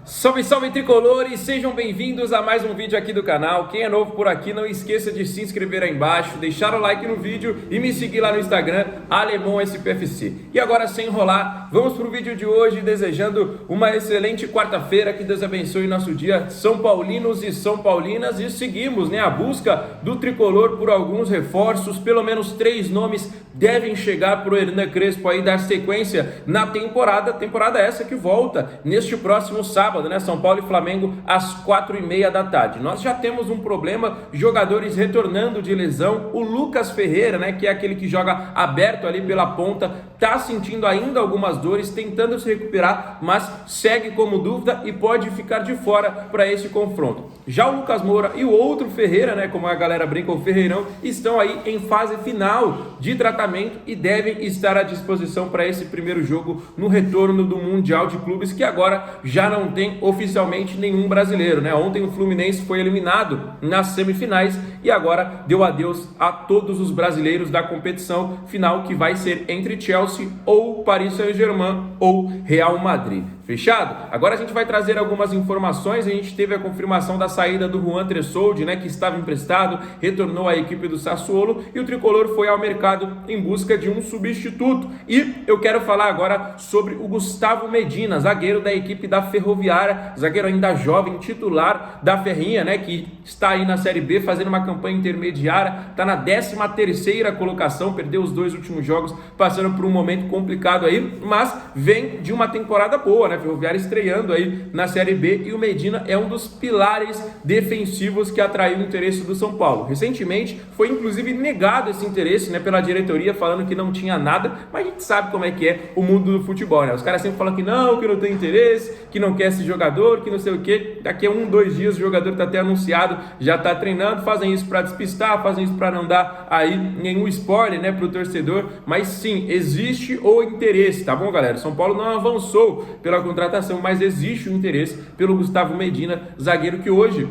Salve, salve tricolores, sejam bem-vindos a mais um vídeo aqui do canal. Quem é novo por aqui, não esqueça de se inscrever aí embaixo, deixar o like no vídeo e me seguir lá no Instagram, AlemãoSPFC. E agora, sem enrolar, vamos pro vídeo de hoje, desejando uma excelente quarta-feira, que Deus abençoe nosso dia, São Paulinos e São Paulinas, e seguimos, a busca do tricolor por alguns reforços. Pelo menos 3 nomes devem chegar pro Hernan Crespo aí dar sequência na temporada essa que volta neste próximo sábado, São Paulo e Flamengo às 4h30 da tarde. Nós já temos um problema, jogadores retornando de lesão. O Lucas Ferreira, que é aquele que joga aberto ali pela ponta, tá sentindo ainda algumas dores, tentando se recuperar, mas segue como dúvida e pode ficar de fora para esse confronto. Já o Lucas Moura e o outro Ferreira, como a galera brinca, o Ferreirão, estão aí em fase final de tratamento e devem estar à disposição para esse primeiro jogo no retorno do Mundial de Clubes, que agora já não tem oficialmente nenhum brasileiro, Ontem o Fluminense foi eliminado nas semifinais e agora deu adeus a todos os brasileiros da competição final, que vai ser entre Chelsea ou Paris Saint-Germain ou Real Madrid. Fechado? Agora a gente vai trazer algumas informações. A gente teve a confirmação da saída do Juan Tressoldi, que estava emprestado, retornou à equipe do Sassuolo, e o tricolor foi ao mercado em busca de um substituto. E eu quero falar agora sobre o Gustavo Medina, zagueiro da equipe da Ferroviária, zagueiro ainda jovem, titular da Ferrinha, que está aí na Série B fazendo uma campanha intermediária, está na 13ª colocação, perdeu os 2 últimos jogos, passando por um momento complicado aí, mas vem de uma temporada boa, Ferroviária estreando aí na Série B, e o Medina é um dos pilares defensivos que atraiu o interesse do São Paulo. Recentemente foi inclusive negado esse interesse, pela diretoria, falando que não tinha nada, mas a gente sabe como é que é o mundo do futebol, Os caras sempre falam que não tem interesse, que não quer esse jogador, que não sei o que. Daqui a 1-2 dias o jogador está até anunciado, já está treinando. Fazem isso para despistar, fazem isso para não dar aí nenhum spoiler, para o torcedor, mas sim, existe o interesse, tá bom, galera? São Paulo não avançou pela contratação, mas existe o interesse pelo Gustavo Medina, zagueiro que hoje,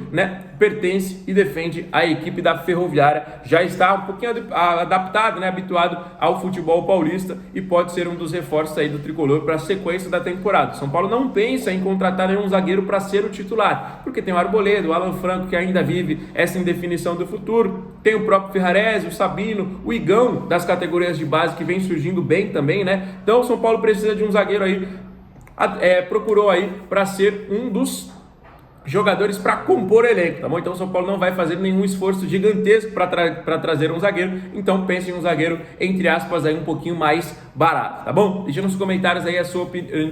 pertence e defende a equipe da Ferroviária. Já está um pouquinho adaptado, habituado ao futebol paulista, e pode ser um dos reforços aí do tricolor para a sequência da temporada. São Paulo não pensa em contratar nenhum zagueiro para ser o titular, porque tem o Arboleda, o Alan Franco, que ainda vive essa indefinição do futuro, tem o próprio Ferrarese, o Sabino, o Igão das categorias de base, que vem surgindo bem também, Então o São Paulo precisa de um zagueiro aí, procurou aí para ser um dos jogadores para compor o elenco, tá bom? Então o São Paulo não vai fazer nenhum esforço gigantesco para trazer um zagueiro, então pense em um zagueiro, entre aspas, aí um pouquinho mais barato, tá bom? Deixa nos comentários aí a sua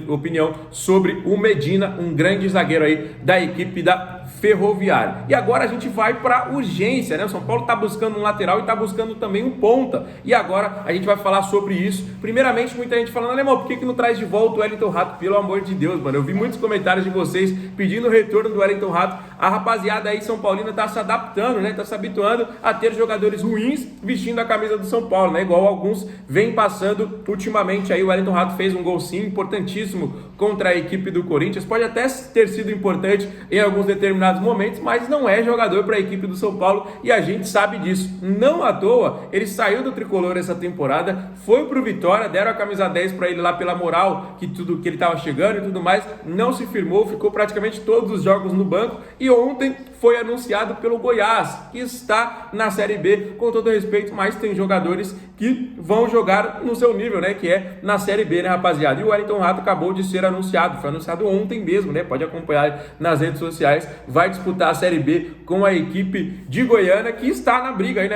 opinião sobre o Medina, um grande zagueiro aí da equipe da Ferroviária. E agora a gente vai para urgência, O São Paulo está buscando um lateral e está buscando também um ponta, e agora a gente vai falar sobre isso. Primeiramente, muita gente falando: Alemão, por que não traz de volta o Wellington Rato? Pelo amor de Deus, mano, eu vi muitos comentários de vocês pedindo o retorno do Wellington Rato. A rapaziada aí São Paulina está se adaptando, está se habituando a ter jogadores ruins vestindo a camisa do São Paulo, igual alguns vêm passando ultimamente aí. O Wellington Rato fez um gol sim, importantíssimo contra a equipe do Corinthians, pode até ter sido importante em alguns determinados momentos, mas não é jogador para a equipe do São Paulo, e a gente sabe disso. Não à toa ele saiu do tricolor essa temporada, foi pro Vitória, deram a camisa 10 para ele lá pela moral que ele estava chegando e tudo mais, não se firmou, ficou praticamente todos os jogos no banco, e ontem foi anunciado pelo Goiás, que está na Série B, com todo respeito, mas tem jogadores que vão jogar no seu nível, que é na Série B, rapaziada. E o Wellington Rato acabou de ser anunciado, foi anunciado ontem mesmo, pode acompanhar nas redes sociais, vai disputar a Série B com a equipe de Goiânia, que está na briga aí,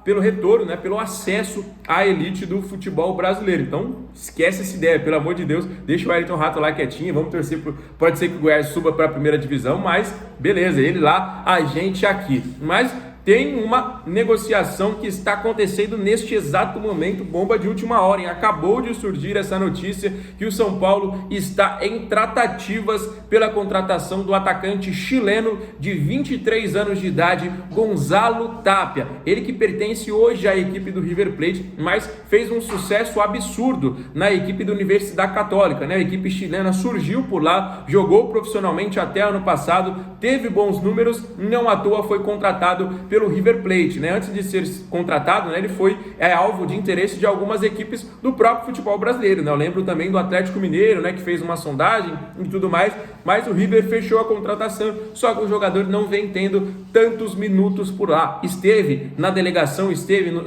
pelo retorno, pelo acesso à elite do futebol brasileiro. Então, esquece essa ideia, pelo amor de Deus, deixa o Wellington Rato lá quietinho, vamos torcer, pode ser que o Goiás suba para a primeira divisão, mas beleza, ele lá, a gente aqui. Mas tem uma negociação que está acontecendo neste exato momento, bomba de última hora, hein? Acabou de surgir essa notícia que o São Paulo está em tratativas pela contratação do atacante chileno de 23 anos de idade, Gonzalo Tapia. Ele que pertence hoje à equipe do River Plate, mas fez um sucesso absurdo na equipe da Universidade Católica, A equipe chilena surgiu por lá, jogou profissionalmente até ano passado, teve bons números, não à toa foi contratado pelo River Plate, né? Antes de ser contratado, né, ele foi alvo de interesse de algumas equipes do próprio futebol brasileiro, né? Eu lembro também do Atlético Mineiro, né, que fez uma sondagem e tudo mais, mas o River fechou a contratação, só que o jogador não vem tendo tantos minutos por lá. Esteve na delegação,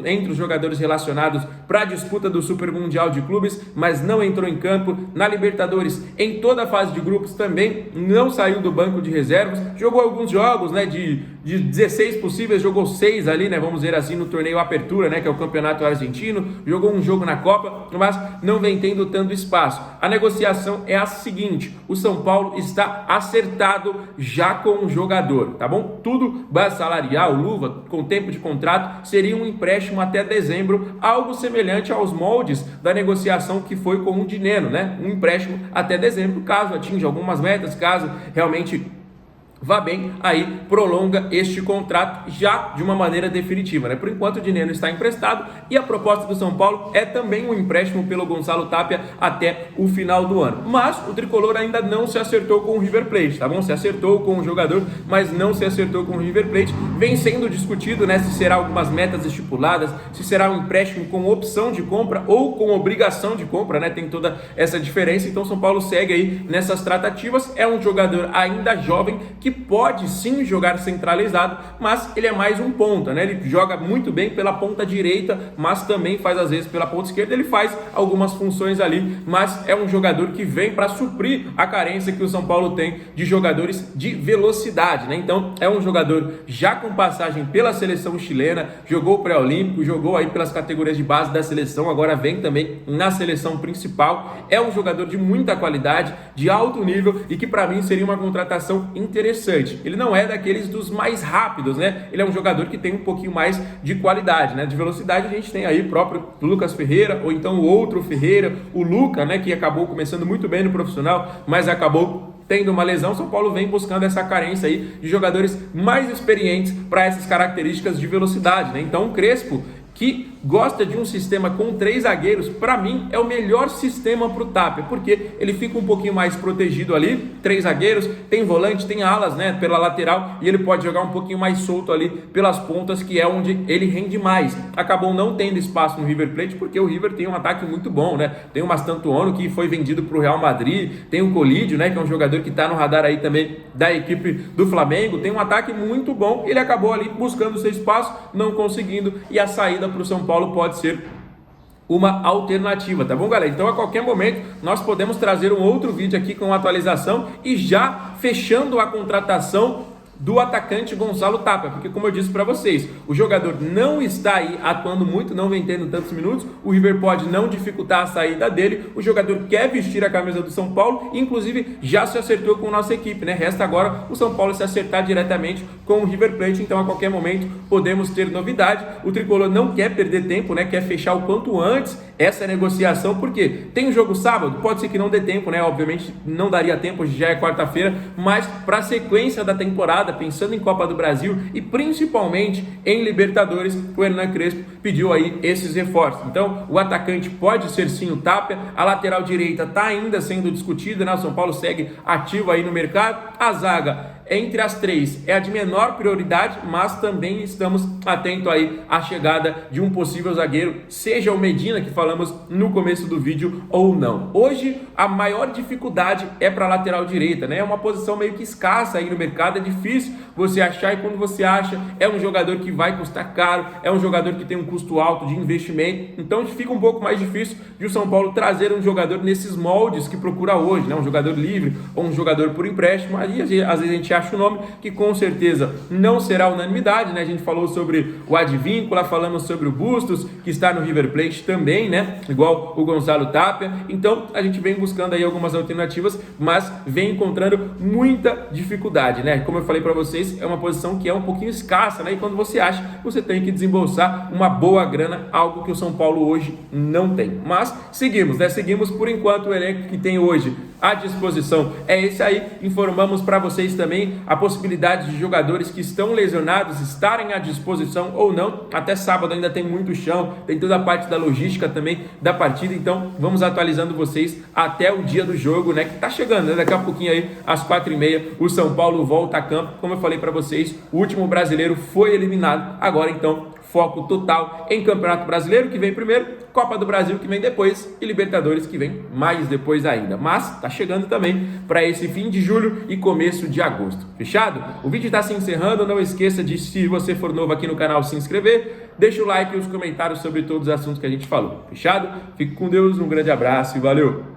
entre os jogadores relacionados para a disputa do Super Mundial de Clubes, mas não entrou em campo. Na Libertadores, em toda a fase de grupos também, não saiu do banco de reservas, jogou alguns jogos, né, de 16 possíveis, jogou 6 ali, né, vamos dizer assim, no torneio Apertura, né, que é o campeonato argentino, jogou um jogo na Copa, mas não vem tendo tanto espaço. A negociação é a seguinte: o São Paulo está acertado já com o jogador, tá bom? Tudo, base salarial, luva, com tempo de contrato, seria um empréstimo até dezembro, algo semelhante aos moldes da negociação que foi com o Dineno, né? Um empréstimo até dezembro, caso atinja algumas metas, caso realmente vá bem, aí prolonga este contrato já de uma maneira definitiva, né? Por enquanto o Dineno está emprestado e a proposta do São Paulo é também um empréstimo pelo Gonçalo Tapia até o final do ano. Mas o tricolor ainda não se acertou com o River Plate, tá bom? Se acertou com o jogador, mas não se acertou com o River Plate. Vem sendo discutido, né, se será algumas metas estipuladas, se será um empréstimo com opção de compra ou com obrigação de compra, né? Tem toda essa diferença. Então São Paulo segue aí nessas tratativas. É um jogador ainda jovem que pode sim jogar centralizado, mas ele é mais um ponta, né? Ele joga muito bem pela ponta direita, mas também faz às vezes pela ponta esquerda. Ele faz algumas funções ali, mas é um jogador que vem para suprir a carência que o São Paulo tem de jogadores de velocidade, né? Então é um jogador já com passagem pela seleção chilena, jogou pré-olímpico, jogou aí pelas categorias de base da seleção, agora vem também na seleção principal. É um jogador de muita qualidade, de alto nível e que para mim seria uma contratação interessante. Ele não é daqueles dos mais rápidos, né? Ele é um jogador que tem um pouquinho mais de qualidade, né? De velocidade a gente tem aí o próprio Lucas Ferreira, ou então o outro Ferreira, o Luca, né? Que acabou começando muito bem no profissional, mas acabou tendo uma lesão. São Paulo vem buscando essa carência aí de jogadores mais experientes para essas características de velocidade, né? Então o Crespo, que gosta de um sistema com 3 zagueiros, para mim é o melhor sistema para o Tapia, porque ele fica um pouquinho mais protegido ali, 3 zagueiros, tem volante, tem alas, né, pela lateral, e ele pode jogar um pouquinho mais solto ali pelas pontas, que é onde ele rende mais. Acabou não tendo espaço no River Plate, porque o River tem um ataque muito bom, né? Tem o Mastantuono, que foi vendido para o Real Madrid, tem o Colídio, né, que é um jogador que está no radar aí também da equipe do Flamengo, tem um ataque muito bom. Ele acabou ali buscando seu espaço, não conseguindo, e a saída para o São Paulo pode ser uma alternativa, tá bom, galera? Então a qualquer momento nós podemos trazer um outro vídeo aqui com atualização e já fechando a contratação do atacante Gonçalo Tapia, porque como eu disse para vocês, o jogador não está aí atuando muito, não vem tendo tantos minutos, o River pode não dificultar a saída dele, o jogador quer vestir a camisa do São Paulo, inclusive já se acertou com a nossa equipe, né? Resta agora o São Paulo se acertar diretamente com o River Plate, então a qualquer momento podemos ter novidade. O tricolor não quer perder tempo, né? Quer fechar o quanto antes essa negociação, porque tem um jogo sábado, pode ser que não dê tempo, né? Obviamente não daria tempo, hoje já é quarta-feira, mas para a sequência da temporada, pensando em Copa do Brasil e principalmente em Libertadores, o Hernan Crespo pediu aí esses reforços. Então o atacante pode ser sim o Tapia, a lateral direita está ainda sendo discutida, né? O São Paulo segue ativo aí no mercado, a zaga entre as 3 é a de menor prioridade, mas também estamos atentos aí à chegada de um possível zagueiro, seja o Medina, que falamos no começo do vídeo, ou não. Hoje, a maior dificuldade é para a lateral direita, né? É uma posição meio que escassa aí no mercado, é difícil você achar, e quando você acha, é um jogador que vai custar caro, é um jogador que tem um custo alto de investimento, então fica um pouco mais difícil de o São Paulo trazer um jogador nesses moldes que procura hoje, né? Um jogador livre ou um jogador por empréstimo. Aí às vezes a gente acha o nome que com certeza não será unanimidade, né? A gente falou sobre o Advíncula, falamos sobre o Bustos, que está no River Plate também, né? Igual o Gonçalo Tapia. Então a gente vem buscando aí algumas alternativas, mas vem encontrando muita dificuldade, né? Como eu falei para vocês, é uma posição que é um pouquinho escassa, né? E quando você acha, você tem que desembolsar uma boa grana, algo que o São Paulo hoje não tem. Mas seguimos, né? Seguimos por enquanto o elenco que tem hoje à disposição. É esse aí, informamos para vocês também a possibilidade de jogadores que estão lesionados estarem à disposição ou não. Até sábado ainda tem muito chão, tem toda a parte da logística também da partida, então vamos atualizando vocês até o dia do jogo, né, que tá chegando, né? Daqui a pouquinho aí, às 4h30, o São Paulo volta a campo. Como eu falei para vocês, o último brasileiro foi eliminado, agora então foco total em Campeonato Brasileiro, que vem primeiro, Copa do Brasil, que vem depois, e Libertadores, que vem mais depois ainda. Mas tá chegando também para esse fim de julho e começo de agosto. Fechado? O vídeo está se encerrando. Não esqueça de, se você for novo aqui no canal, se inscrever, deixa o like e os comentários sobre todos os assuntos que a gente falou. Fechado? Fique com Deus, um grande abraço e valeu!